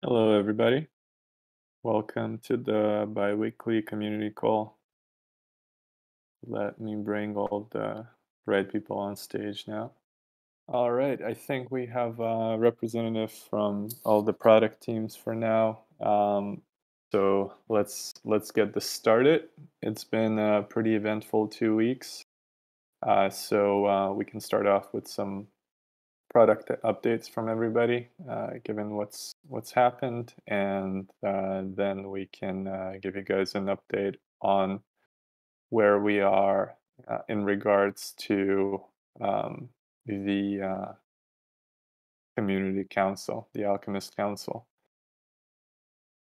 Hello, everybody. Welcome to the bi-weekly community call. Let me bring all the right people on stage now. All right, I think we have a representative from all the product teams for now. So let's get this started. It's been a pretty eventful 2 weeks. So we can start off with some product updates from everybody, given what's happened, and then we can give you guys an update on where we are in regards to the community council, the Alchemist Council.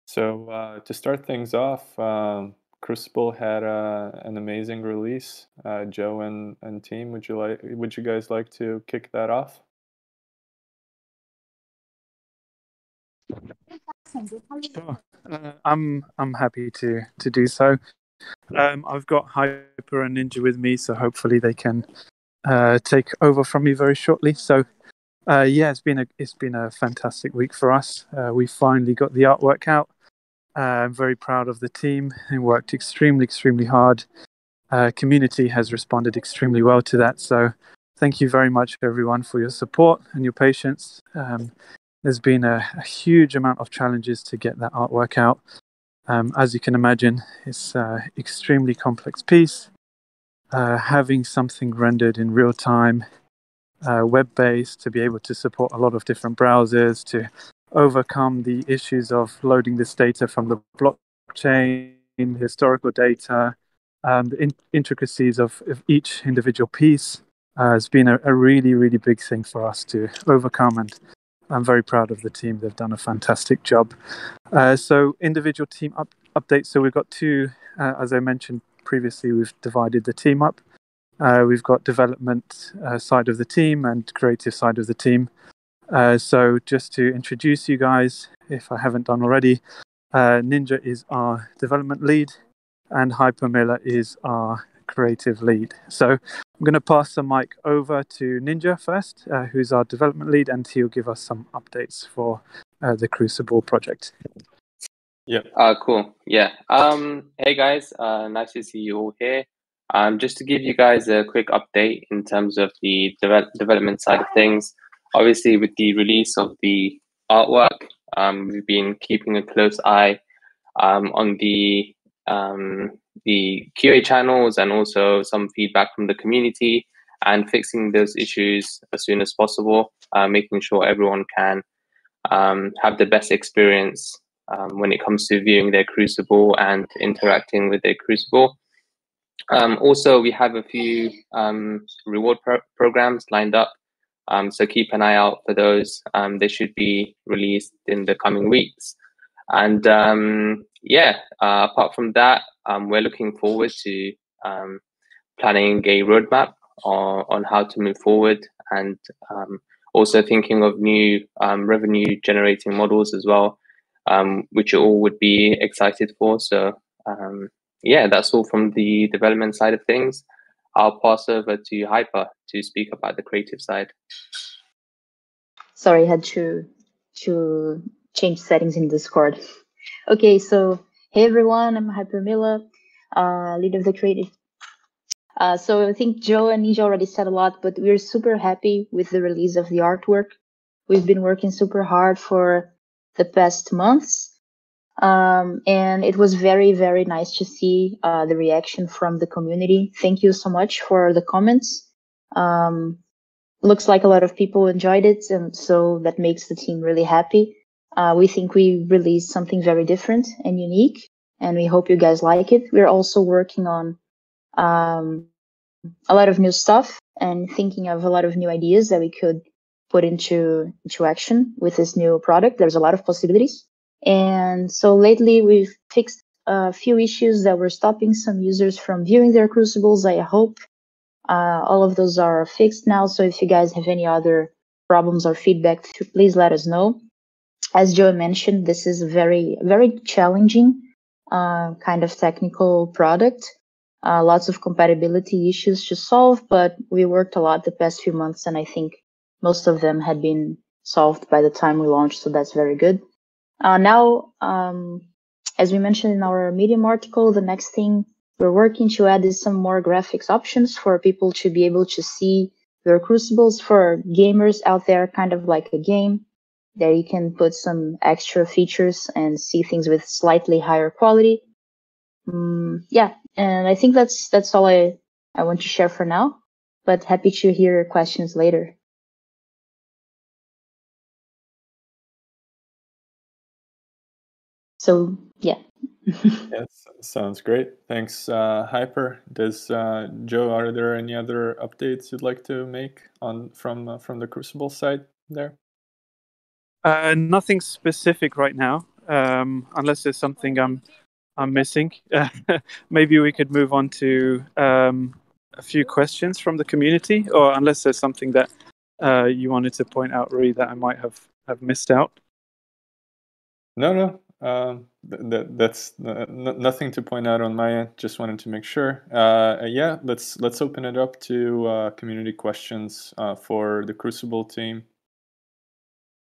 So to start things off, Crucible had an amazing release. Joe and team, would you guys like to kick that off? Sure. I'm happy to do so. I've got Hyper and Ninja with me, so hopefully they can take over from me very shortly. So yeah, it's been a fantastic week for us. We finally got the artwork out. I'm very proud of the team. They worked extremely hard. Community has responded extremely well to that. So thank you very much, everyone, for your support and your patience. There's been a huge amount of challenges to get that artwork out. As you can imagine, it's an extremely complex piece. Having something rendered in real time, web-based, to be able to support a lot of different browsers, to overcome the issues of loading this data from the blockchain, historical data, the intricacies of each individual piece has been a really big thing for us to overcome, and I'm very proud of the team. They've done a fantastic job. So individual team updates. So we've got two, as I mentioned previously, we've divided the team up. We've got development side of the team and creative side of the team. So just to introduce you guys, if I haven't done already, Ninja is our development lead and Hypermilla is our creative lead. So I'm going to pass the mic over to Ninja first, who's our development lead, and he'll give us some updates for the Crucible project. Yeah. Cool. Yeah. Hey guys, nice to see you all here. Just to give you guys a quick update in terms of the development side of things. Obviously, with the release of the artwork, we've been keeping a close eye on the QA channels and also some feedback from the community and fixing those issues as soon as possible, making sure everyone can have the best experience when it comes to viewing their Crucible and interacting with their Crucible. Also, we have a few reward programs lined up, so keep an eye out for those. They should be released in the coming weeks. And yeah, apart from that, we're looking forward to planning a roadmap on how to move forward, and also thinking of new revenue generating models as well, which you all would be excited for. So yeah, that's all from the development side of things. I'll pass over to Hyper to speak about the creative side. Sorry, I had to change settings in Discord. Okay, so hey everyone, I'm Hypermilla, lead of the creative. So I think Joe and Ninja already said a lot, but we're super happy with the release of the artwork. We've been working super hard for the past months, and it was very nice to see the reaction from the community. Thank you so much for the comments. Looks like a lot of people enjoyed it, and so that makes the team really happy. We think we released something very different and unique, and we hope you guys like it. We're also working on a lot of new stuff and thinking of a lot of new ideas that we could put into action with this new product. There's a lot of possibilities. And so lately we've fixed a few issues that were stopping some users from viewing their Crucibles. I hope all of those are fixed now. So if you guys have any other problems or feedback, please let us know. As Joe mentioned, this is a very challenging kind of technical product. Lots of compatibility issues to solve, but we worked a lot the past few months, and I think most of them had been solved by the time we launched, so that's very good. Now, as we mentioned in our Medium article, the next thing we're working to add is some more graphics options for people to be able to see their crucibles. For gamers out there, kind of like a game, that you can put some extra features and see things with slightly higher quality. Yeah, and I think that's all I want to share for now, but happy to hear questions later. So yeah. Yes, sounds great. Thanks, Hyper. Does Joe, are there any other updates you'd like to make on from the Crucible side there? Nothing specific right now, unless there's something I'm missing. Maybe we could move on to a few questions from the community, or unless there's something that you wanted to point out, Rui, that I might have missed out. No. That's nothing to point out on my end. Just wanted to make sure. Yeah, let's open it up to community questions for the Crucible team.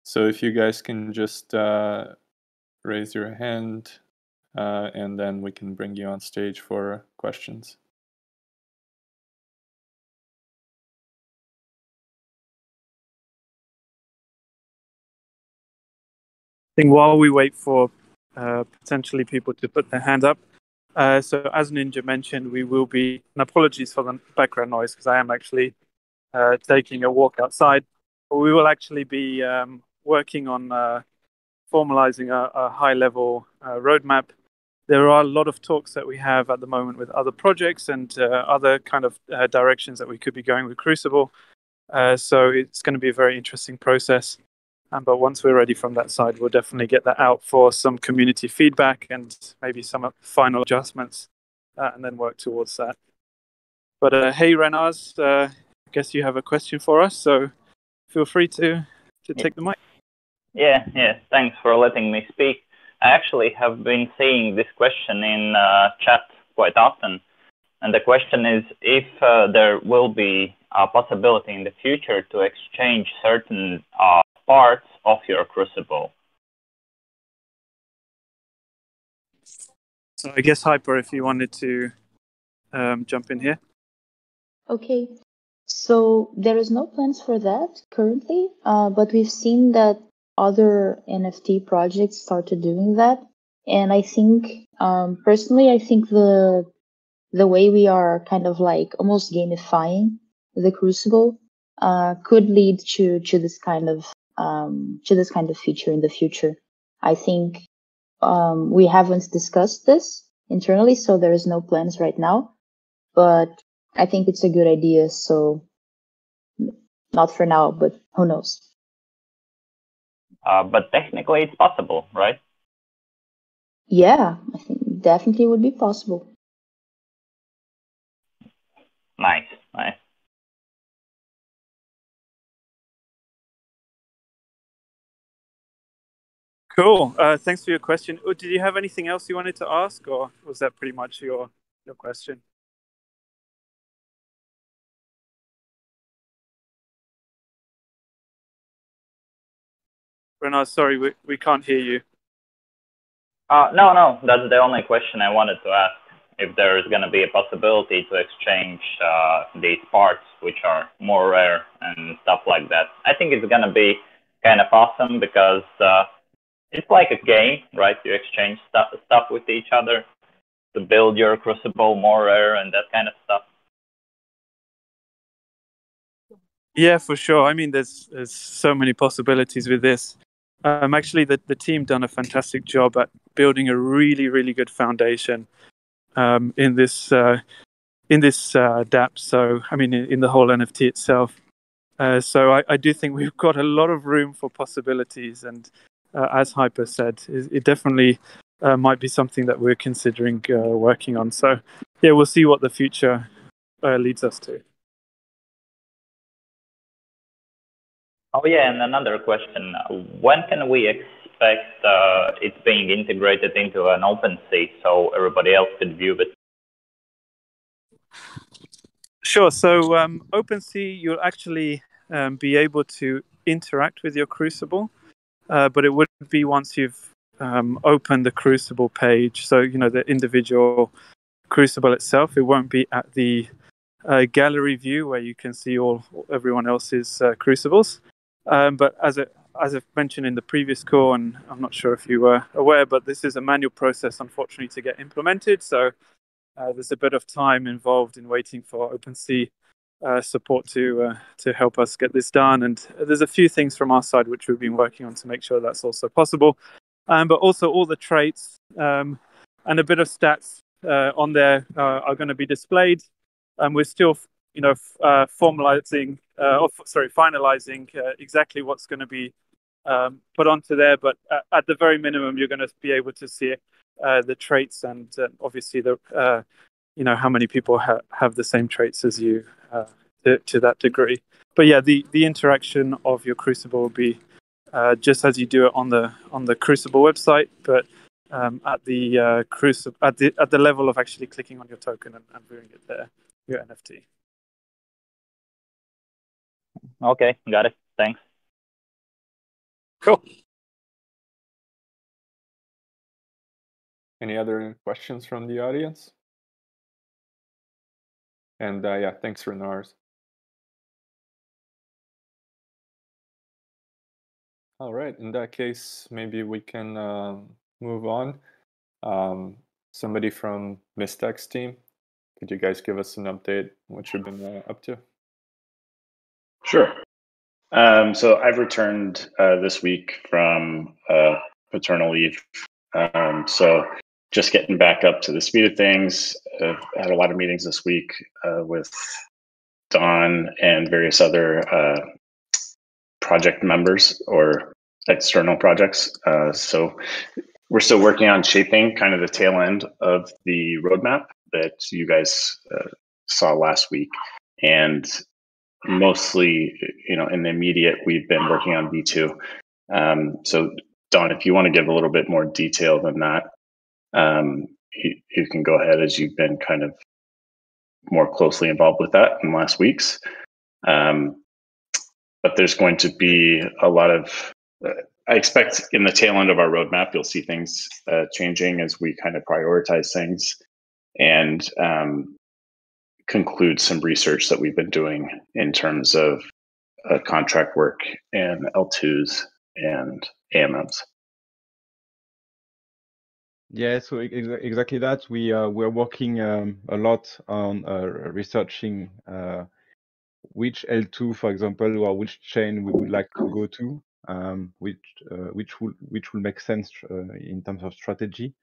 So if you guys can just raise your hand, and then we can bring you on stage for questions. I think while we wait for potentially people to put their hand up, so as Ninja mentioned, we will be, and apologies for the background noise because I am actually taking a walk outside, but we will actually be working on formalizing a high-level roadmap. There are a lot of talks that we have at the moment with other projects and other kind of directions that we could be going with Crucible. So it's going to be a very interesting process. But once we're ready from that side, we'll definitely get that out for some community feedback and maybe some final adjustments, and then work towards that. But hey, Renaz, I guess you have a question for us, so feel free to take the mic. Yeah. Thanks for letting me speak. I actually have been seeing this question in chat quite often. And the question is if there will be a possibility in the future to exchange certain parts of your Crucible. So I guess, Hyper, if you wanted to jump in here. Okay, so there is no plans for that currently, but we've seen that other NFT projects started doing that. And I think, personally, I think the way we are kind of like almost gamifying the Crucible could lead to this kind of feature in the future. I think we haven't discussed this internally, so there is no plans right now. But I think it's a good idea. So not for now, but who knows? But technically, it's possible, right? Yeah, I think definitely would be possible. Nice. Cool. Thanks for your question. Did you have anything else you wanted to ask, or was that pretty much your question? Renaz, sorry, we can't hear you. No, that's the only question I wanted to ask. If there's going to be a possibility to exchange these parts, which are more rare and stuff like that. I think it's going to be kind of awesome because it's like a game, right? You exchange stuff with each other to build your Crucible more rare and that kind of stuff. Yeah, for sure. I mean, there's so many possibilities with this. Actually, the team done a fantastic job at building a really, really good foundation in this DApp. So, I mean, in the whole NFT itself. So I do think we've got a lot of room for possibilities, and as Hyper said, it definitely might be something that we're considering working on. So, yeah, we'll see what the future leads us to. Oh yeah, and another question: when can we expect it being integrated into an OpenSea so everybody else could view it? Sure. So OpenSea, you'll actually be able to interact with your Crucible, but it would be once you've open the Crucible page, so the individual Crucible itself, it won't be at the gallery view where you can see everyone else's Crucibles. But as I've mentioned in the previous call, and I'm not sure if you were aware, but this is a manual process, unfortunately, to get implemented. So there's a bit of time involved in waiting for OpenSea support to help us get this done. And there's a few things from our side which we've been working on to make sure that's also possible. But also all the traits and a bit of stats on there are going to be displayed. We're still, finalizing exactly what's going to be put onto there. But at the very minimum, you're going to be able to see the traits and obviously the how many people have the same traits as you to that degree. But yeah, the interaction of your Crucible will be just as you do it on the Crucible website, but at the Crucible at the level of actually clicking on your token and viewing it there, your NFT. Okay, got it. Thanks. Cool. Any other questions from the audience? And yeah, thanks for Nars. All right, in that case, maybe we can move on. Somebody from mistX team, could you guys give us an update what you've been up to? Sure. So I've returned this week from paternal leave. So just getting back up to the speed of things. I've had a lot of meetings this week with Don and various other project members or external projects. So we're still working on shaping kind of the tail end of the roadmap that you guys saw last week. And mostly, in the immediate, we've been working on V2. So Don, if you want to give a little bit more detail than that, you can go ahead, as you've been kind of more closely involved with that in last week's. But there's going to be a lot of, I expect in the tail end of our roadmap, you'll see things changing as we kind of prioritize things and conclude some research that we've been doing in terms of contract work and L2s and AMMs. Yeah, so exactly that. We're working a lot on researching which L2, for example, or which chain we would like to go to, which will make sense in terms of strategy.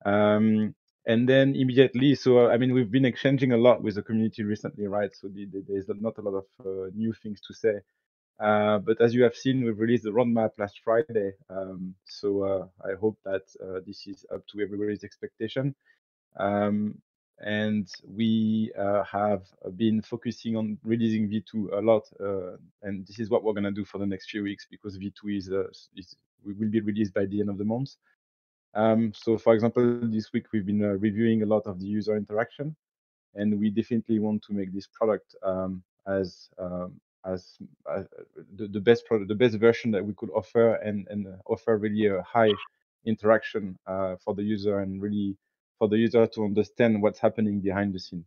And then immediately, so I mean, we've been exchanging a lot with the community recently, right? So there's not a lot of new things to say. But as you have seen, we've released the roadmap last Friday. So I hope that this is up to everybody's expectation. And we have been focusing on releasing V2 a lot. And this is what we're going to do for the next few weeks, because V2 will be released by the end of the month. So for example, this week we've been reviewing a lot of the user interaction, and we definitely want to make this product as the best product, the best version that we could offer, and offer really a high interaction for the user, and really for the user to understand what's happening behind the scene.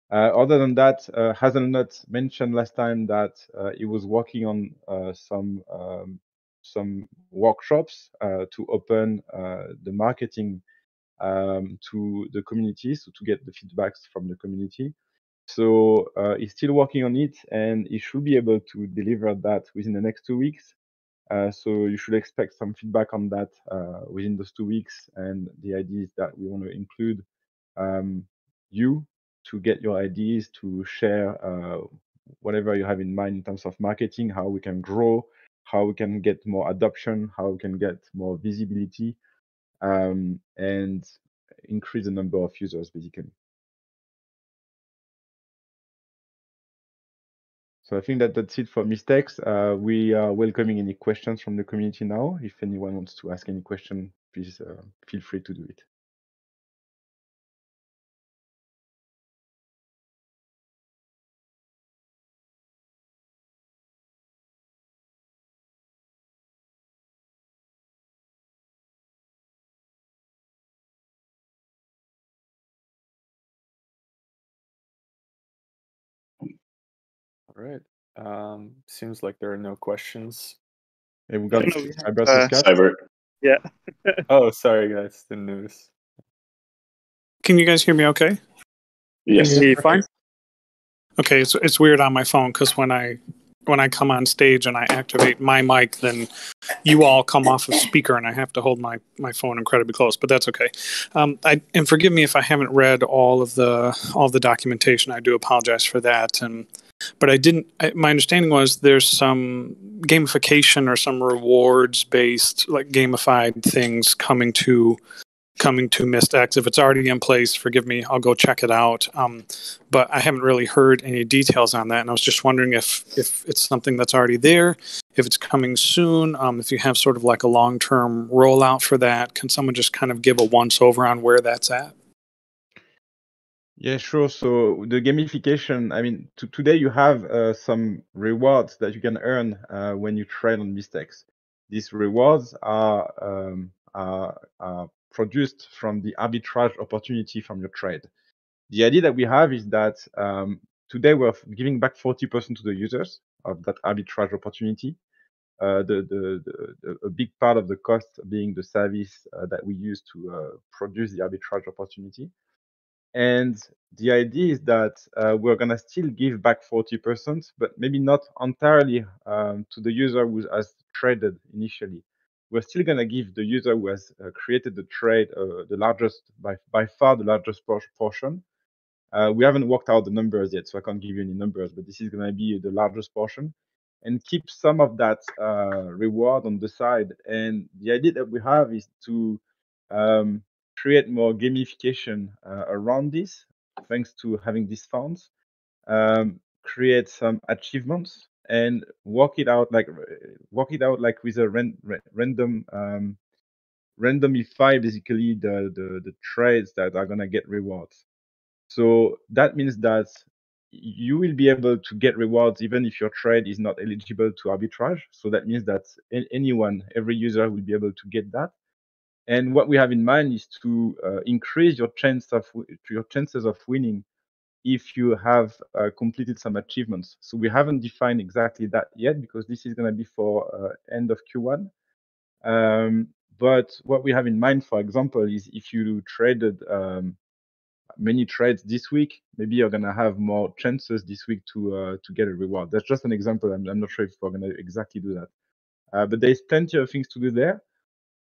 Other than that, Hazelnut mentioned last time that he was working on some workshops to open the marketing to the community, so to get the feedbacks from the community. So he's still working on it, and he should be able to deliver that within the next 2 weeks. So you should expect some feedback on that within those 2 weeks. And the idea is that we want to include you to get your ideas, to share whatever you have in mind in terms of marketing, how we can grow, how we can get more adoption, how we can get more visibility, and increase the number of users, basically. So I think that's it for mistX. We are welcoming any questions from the community now. If anyone wants to ask any question, please feel free to do it. All right. Seems like there are no questions. Hey, we got No, Cyber to Scott. Cyber. Yeah. Oh, sorry guys, didn't notice. Can you guys hear me okay? Yes. Can you hear me fine? Okay, it's weird on my phone because when I come on stage and I activate my mic, then you all come off of speaker and I have to hold my phone incredibly close, but that's okay. And forgive me if I haven't read all the documentation. I do apologize for that. But I didn't. My understanding was there's some gamification or some rewards based, like gamified things coming to mistX. If it's already in place, forgive me, I'll go check it out. But I haven't really heard any details on that, and I was just wondering if it's something that's already there, if it's coming soon, if you have sort of like a long-term rollout for that. Can someone just kind of give a once-over on where that's at? Yeah, sure. So the gamification, I mean, today you have some rewards that you can earn when you trade on mistX. These rewards are produced from the arbitrage opportunity from your trade. The idea that we have is that today we're giving back 40% to the users of that arbitrage opportunity. A big part of the cost being the service that we use to produce the arbitrage opportunity. And the idea is that we're going to still give back 40%, but maybe not entirely to the user who has traded initially. We're still going to give the user who has created the trade the largest, by far the largest portion. We haven't worked out the numbers yet, so I can't give you any numbers, but this is going to be the largest portion, and keep some of that reward on the side. And the idea that we have is to create more gamification around this, thanks to having these funds, create some achievements, and work it out like with a random randomify basically the trades that are gonna get rewards. So that means that you will be able to get rewards even if your trade is not eligible to arbitrage. So that means that anyone, every user will be able to get that. And what we have in mind is to increase your chances of winning if you have completed some achievements. So we haven't defined exactly that yet because this is going to be for end of Q1. But what we have in mind, for example, is if you traded many trades this week, maybe you're gonna have more chances this week to get a reward. That's just an example. I'm not sure if we're gonna exactly do that, but there's plenty of things to do there.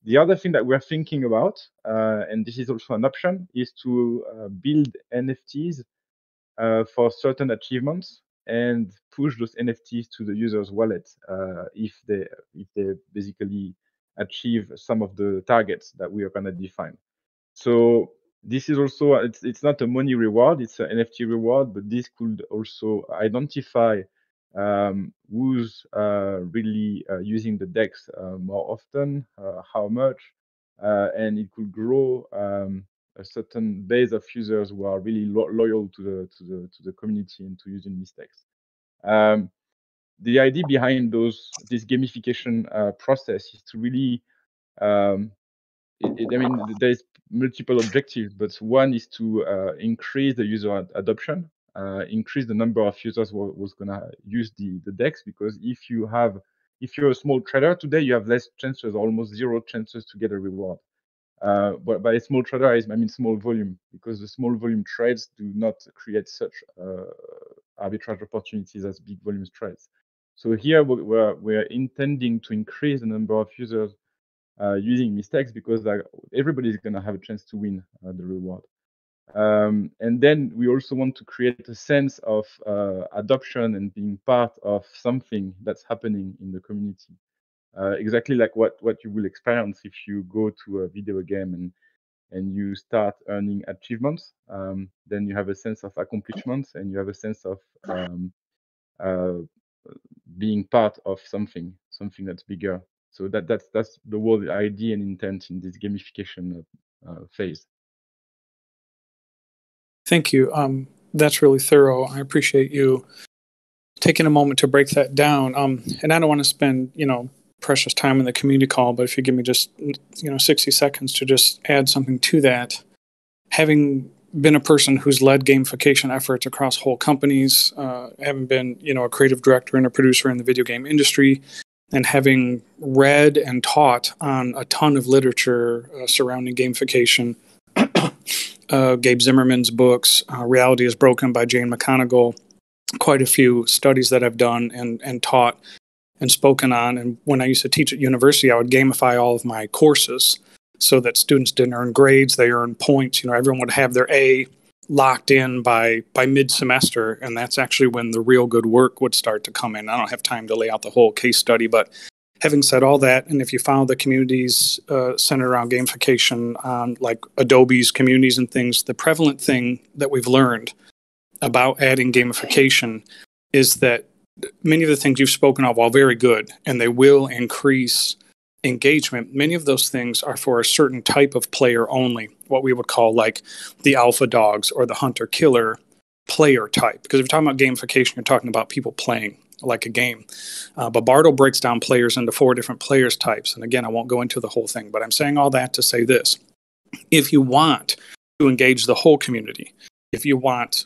The other thing that we're thinking about, and this is also an option, is to build NFTs for certain achievements and push those NFTs to the user's wallet if they basically achieve some of the targets that we are gonna define. So this is also it's not a money reward, it's an NFT reward, but this could also identify who's really using the DEX more often, how much, and it could grow a certain base of users who are really loyal to the community and to using mistX. The idea behind this gamification process is to really I mean, there's multiple objectives, but one is to increase the user adoption, increase the number of users who's going to use the DEX, because if you're a small trader today, you have less chances, almost zero chances to get a reward. But by small trader, I mean small volume, because the small volume trades do not create such arbitrage opportunities as big volume trades. So here we're intending to increase the number of users using mistX, because everybody is going to have a chance to win the reward. And then we also want to create a sense of adoption and being part of something that's happening in the community. Exactly like what you will experience if you go to a video game and you start earning achievements. Then you have a sense of accomplishments and you have a sense of being part of something that's bigger. So that's the whole idea and intent in this gamification phase. Thank you. That's really thorough. I appreciate you taking a moment to break that down. And I don't want to spend, precious time in the community call, but if you give me just, 60 seconds to just add something to that, having been a person who's led gamification efforts across whole companies, having been, a creative director and a producer in the video game industry, and having read and taught on a ton of literature surrounding gamification. Gabe Zimmerman's books, Reality is Broken by Jane McConigal, quite a few studies that I've done and taught and spoken on. And when I used to teach at university, I would gamify all of my courses so that students didn't earn grades, they earned points. Everyone would have their A locked in by mid-semester, and that's actually when the real good work would start to come in. I don't have time to lay out the whole case study, but having said all that, and if you follow the communities centered around gamification on like Adobe's communities and things, the prevalent thing that we've learned about adding gamification is that many of the things you've spoken of, while very good, and they will increase engagement, many of those things are for a certain type of player only, what we would call like the alpha dogs or the hunter-killer player type. Because if you're talking about gamification, you're talking about people playing like a game. But Bartle breaks down players into 4 different players types. And again, I won't go into the whole thing, but I'm saying all that to say this. If you want to engage the whole community, if you want,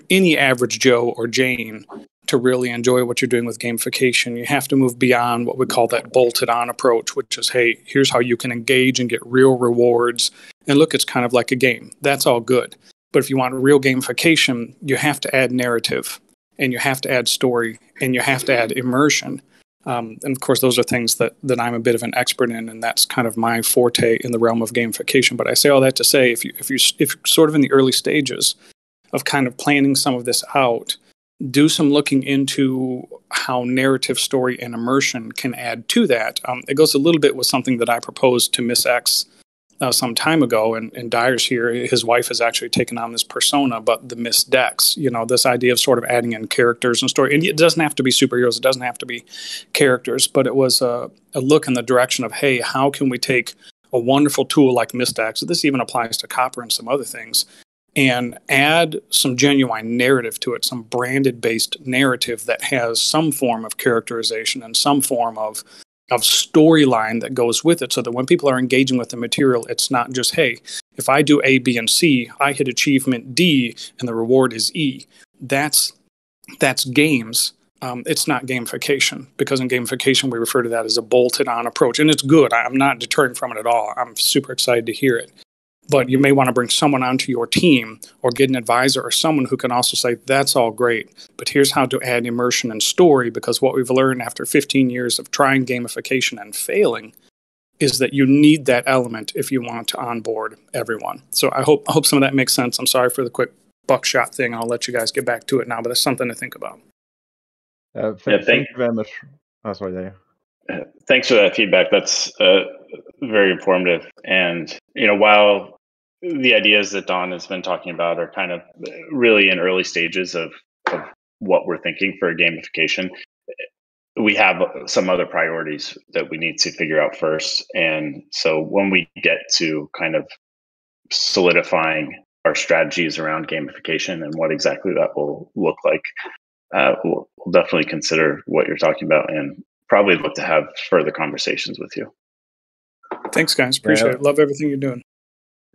any average Joe or Jane to really enjoy what you're doing with gamification, you have to move beyond what we call that bolted on approach, which is, hey, here's how you can engage and get real rewards. And look, it's kind of like a game. That's all good. But if you want real gamification, you have to add narrative, and you have to add story, and you have to add immersion. And of course, those are things that I'm a bit of an expert in, and that's kind of my forte in the realm of gamification. But I say all that to say, if you're sort of in the early stages of kind of planning some of this out, do some looking into how narrative, story, and immersion can add to that. It goes a little bit with something that I proposed to mistX some time ago, and Dyer's here. His wife has actually taken on this persona, but the mistX, this idea of sort of adding in characters and story. And it doesn't have to be superheroes. It doesn't have to be characters, but it was a look in the direction of, hey, how can we take a wonderful tool like mistX, this even applies to Copper and some other things, and add some genuine narrative to it, some branded-based narrative that has some form of characterization and some form of storyline that goes with it, so that when people are engaging with the material, it's not just, hey, if I do A, B, and C, I hit achievement D, and the reward is E. That's games. It's not gamification, because in gamification, we refer to that as a bolted-on approach, and it's good. I'm not deterring from it at all. I'm super excited to hear it. But you may want to bring someone onto your team or get an advisor or someone who can also say, that's all great, but here's how to add immersion and story, because what we've learned after 15 years of trying gamification and failing is that you need that element if you want to onboard everyone. So I hope some of that makes sense. I'm sorry for the quick buckshot thing. I'll let you guys get back to it now, but it's something to think about. Thank you very much. Oh, sorry, Daniel. Thanks for that feedback. That's very informative. And, while the ideas that Don has been talking about are kind of really in early stages of what we're thinking for gamification, we have some other priorities that we need to figure out first. And so when we get to kind of solidifying our strategies around gamification and what exactly that will look like, we'll definitely consider what you're talking about and probably look to have further conversations with you. Thanks, guys. Appreciate it. Love everything you're doing.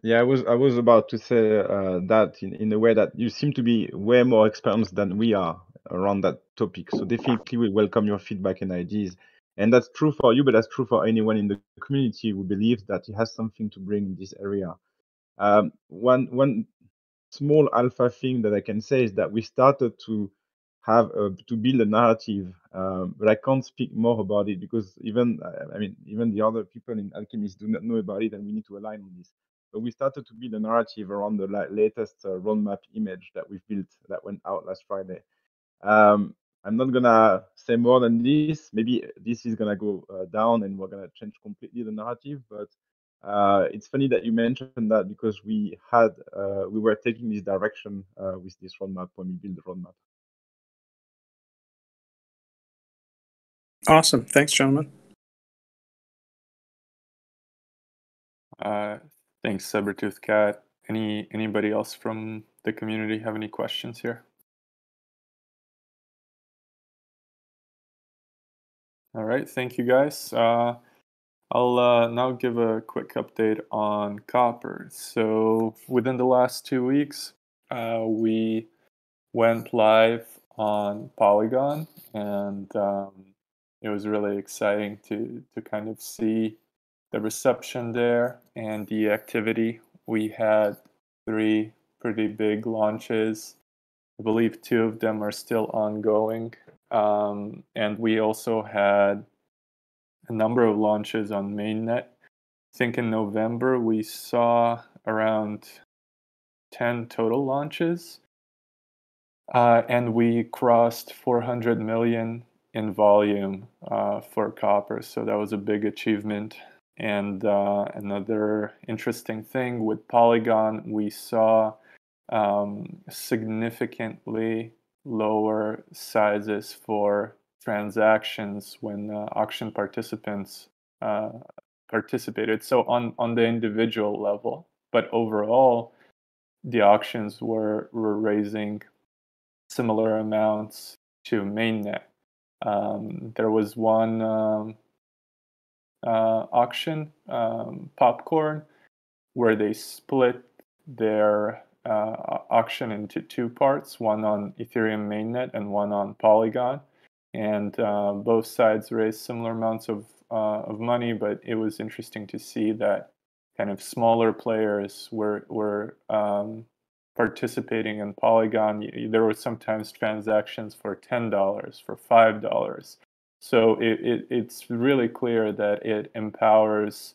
Yeah, I was about to say that in a way that you seem to be way more experienced than we are around that topic. So definitely we welcome your feedback and ideas. And that's true for you, but that's true for anyone in the community who believes that he has something to bring in this area. One small alpha thing that I can say is that we started to have to build a narrative, but I can't speak more about it because even the other people in Alchemist do not know about it, and we need to align on this. But we started to build a narrative around the latest roadmap image that we've built that went out last Friday. I'm not gonna say more than this. Maybe this is gonna go down, and we're gonna change completely the narrative. But it's funny that you mentioned that because we were taking this direction with this roadmap when we built the roadmap. Awesome. Thanks, gentlemen. Thanks, Sabertooth Cat. Anybody else from the community have any questions here? All right, thank you guys. I'll now give a quick update on Copper. So within the last 2 weeks, we went live on Polygon, and it was really exciting to kind of see the reception there and the activity. We had 3 pretty big launches. I believe 2 of them are still ongoing. And we also had a number of launches on mainnet. I think in November we saw around 10 total launches. And we crossed 400 million in volume for Copper, so that was a big achievement. And another interesting thing with Polygon, we saw significantly lower sizes for transactions when auction participants participated. So on the individual level, but overall, the auctions were raising similar amounts to mainnet. There was one auction, Popcorn, where they split their auction into 2 parts, one on Ethereum mainnet and one on Polygon. And both sides raised similar amounts of money, but it was interesting to see that kind of smaller players were participating in Polygon. There were sometimes transactions for $10, for $5. So it's really clear that it empowers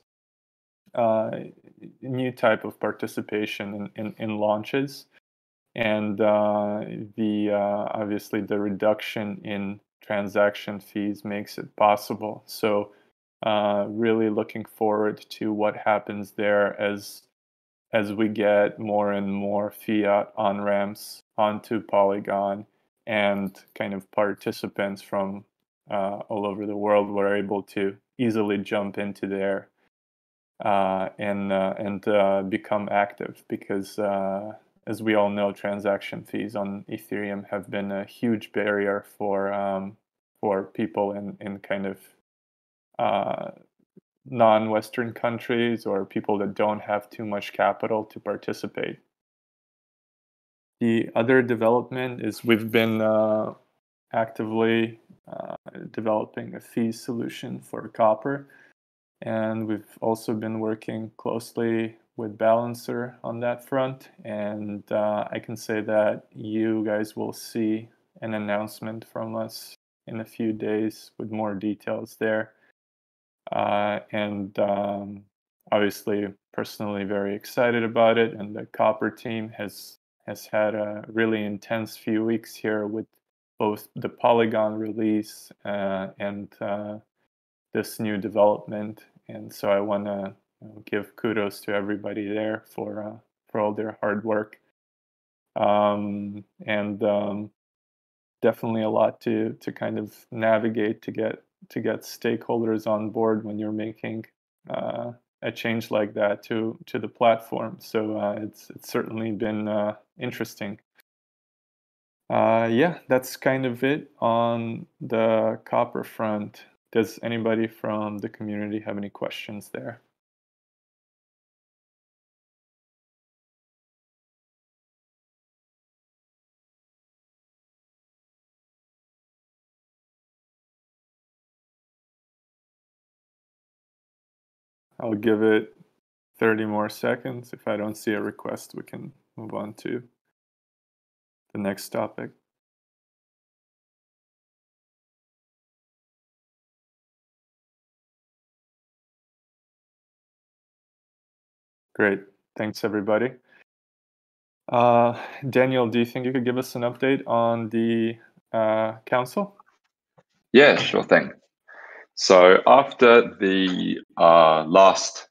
new type of participation in launches, and obviously the reduction in transaction fees makes it possible. So really looking forward to what happens there as we get more and more fiat on-ramps onto Polygon, and kind of participants from all over the world were able to easily jump into there and become active, because as we all know, transaction fees on Ethereum have been a huge barrier for people in kind of non-Western countries, or people that don't have too much capital to participate. The other development is we've been actively developing a fee solution for Copper, and we've also been working closely with Balancer on that front, and I can say that you guys will see an announcement from us in a few days with more details there. And obviously personally very excited about it, and the Copper team has had a really intense few weeks here with both the Polygon release and this new development. And so I want to give kudos to everybody there for all their hard work, and definitely a lot to kind of navigate to get stakeholders on board when you're making a change like that to the platform. So it's certainly been interesting. Yeah, that's kind of it on the Copper front. Does anybody from the community have any questions there? I'll give it 30 more seconds. If I don't see a request, we can move on to the next topic. Great. Thanks, everybody. Daniel, do you think you could give us an update on the council? Yeah, sure thing. So after the last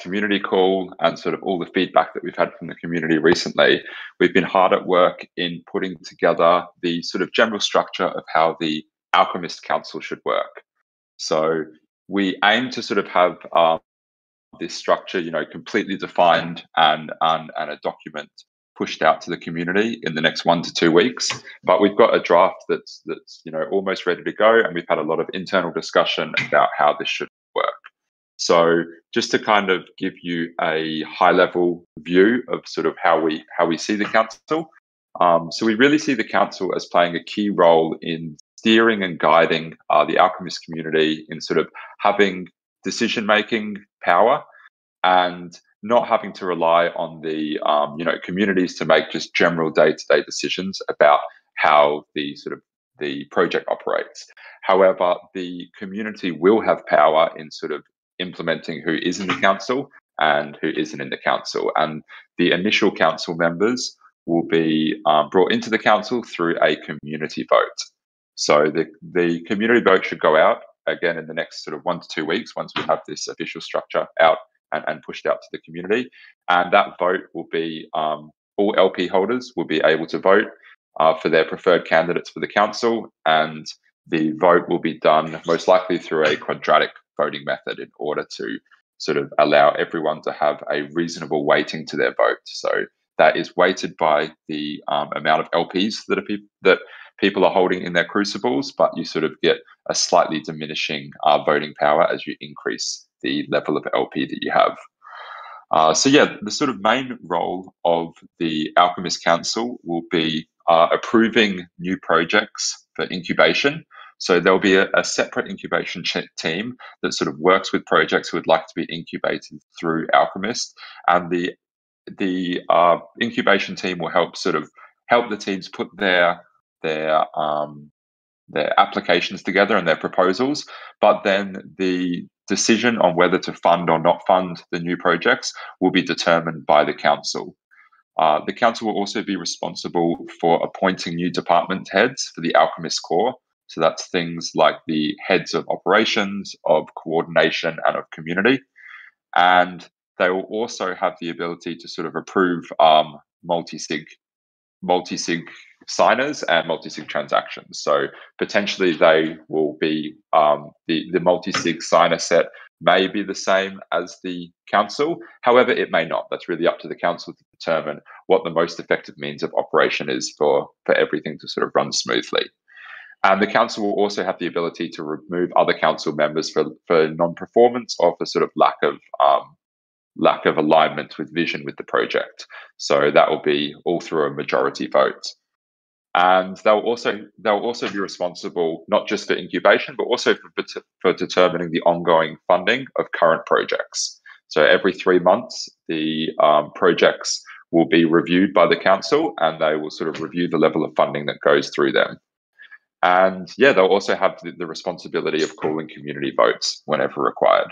community call and sort of all the feedback that we've had from the community recently, we've been hard at work in putting together the sort of general structure of how the Alchemist Council should work. So we aim to sort of have this structure, completely defined and a document pushed out to the community in the next 1 to 2 weeks. But we've got a draft that's almost ready to go, and we've had a lot of internal discussion about how this should work. So just to kind of give you a high level view of sort of how we see the council. So we really see the council as playing a key role in steering and guiding the Alchemist community in sort of having decision-making power and not having to rely on the communities to make just general day-to-day decisions about how the project operates. However, the community will have power in sort of implementing who is in the council and who isn't in the council. And the initial council members will be brought into the council through a community vote. So the community vote should go out again in the next sort of 1 to 2 weeks once we have this official structure out and pushed out to the community. And that vote will be all LP holders will be able to vote for their preferred candidates for the council, and the vote will be done most likely through a quadratic voting method in order to sort of allow everyone to have a reasonable weighting to their vote. So that is weighted by the amount of LPs that people are holding in their crucibles, but you sort of get a slightly diminishing voting power as you increase the level of LP that you have. So yeah, the sort of main role of the Alchemist Council will be approving new projects for incubation. So there'll be a separate incubation team that sort of works with projects who would like to be incubated through Alchemist, and the incubation team will help the teams put their applications together and their proposals, but then the decision on whether to fund or not fund the new projects will be determined by the council. The council will also be responsible for appointing new department heads for the Alchemist core. So that's things like the heads of operations, of coordination, and of community. And they will also have the ability to sort of approve multi-sig signers and multi-sig transactions. So potentially they will be the multi-sig signer set may be the same as the council. However, it may not. That's really up to the council to determine what the most effective means of operation is for everything to sort of run smoothly. And the council will also have the ability to remove other council members for non-performance or for sort of lack of alignment with vision with the project. So that will be all through a majority vote. And they'll also be responsible not just for incubation, but also for determining the ongoing funding of current projects. So every 3 months, the projects will be reviewed by the council, and they will sort of review the level of funding that goes through them. And yeah, they'll also have the responsibility of calling community votes whenever required.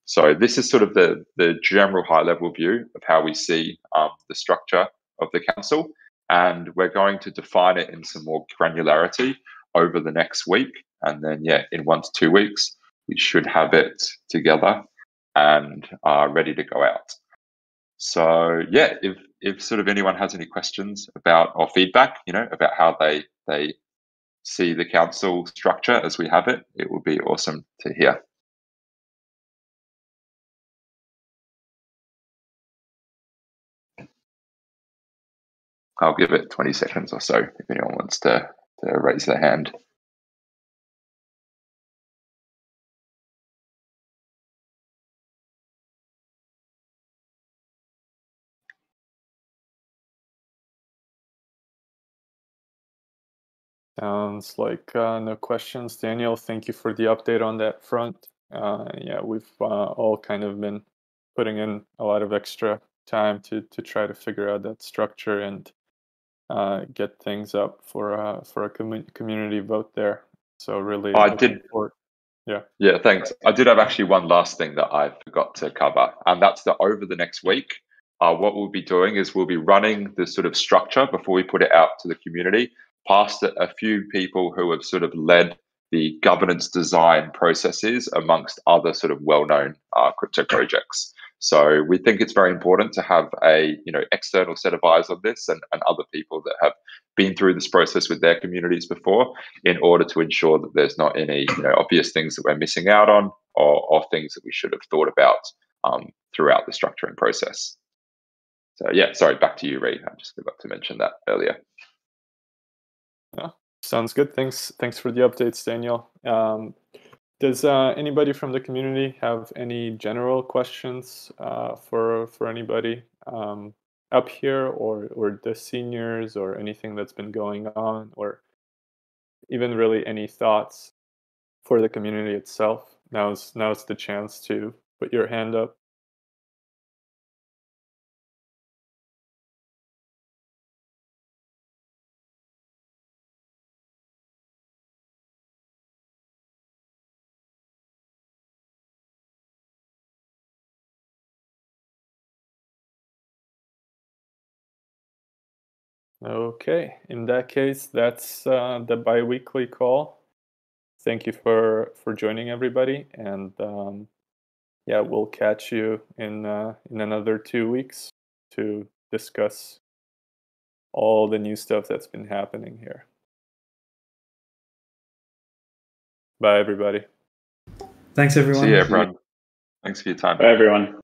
So this is sort of the general high-level view of how we see the structure of the council, and we're going to define it in some more granularity over the next week, and then yeah, in 1 to 2 weeks, we should have it together and ready to go out. So yeah, if sort of anyone has any questions about or feedback, about how they see the council structure as we have it, it would be awesome to hear. I'll give it 20 seconds or so if anyone wants to raise their hand. Sounds like no questions. Daniel, thank you for the update on that front. Yeah, we've all kind of been putting in a lot of extra time to try to figure out that structure and get things up for a community vote there. So really, Yeah, thanks. I did have actually one last thing that I forgot to cover, and that's that over the next week, what we'll be doing is we'll be running the sort of structure before we put it out to the community past a few people who have sort of led the governance design processes amongst other sort of well-known crypto projects. So we think it's very important to have a external set of eyes on this and other people that have been through this process with their communities before, in order to ensure that there's not any obvious things that we're missing out on or things that we should have thought about throughout the structuring process. So yeah, sorry, back to you, Ree. I just forgot to mention that earlier. Yeah, sounds good. Thanks for the updates, Daniel. Does anybody from the community have any general questions for anybody up here, or the seniors, or anything that's been going on, or even really any thoughts for the community itself? Now's the chance to put your hand up. Okay, in that case, that's the bi-weekly call. Thank you for joining, everybody, and yeah, we'll catch you in another 2 weeks to discuss all the new stuff that's been happening here. Bye, everybody. Thanks, everyone. See you, everyone. Thanks for your time. Bye, everyone.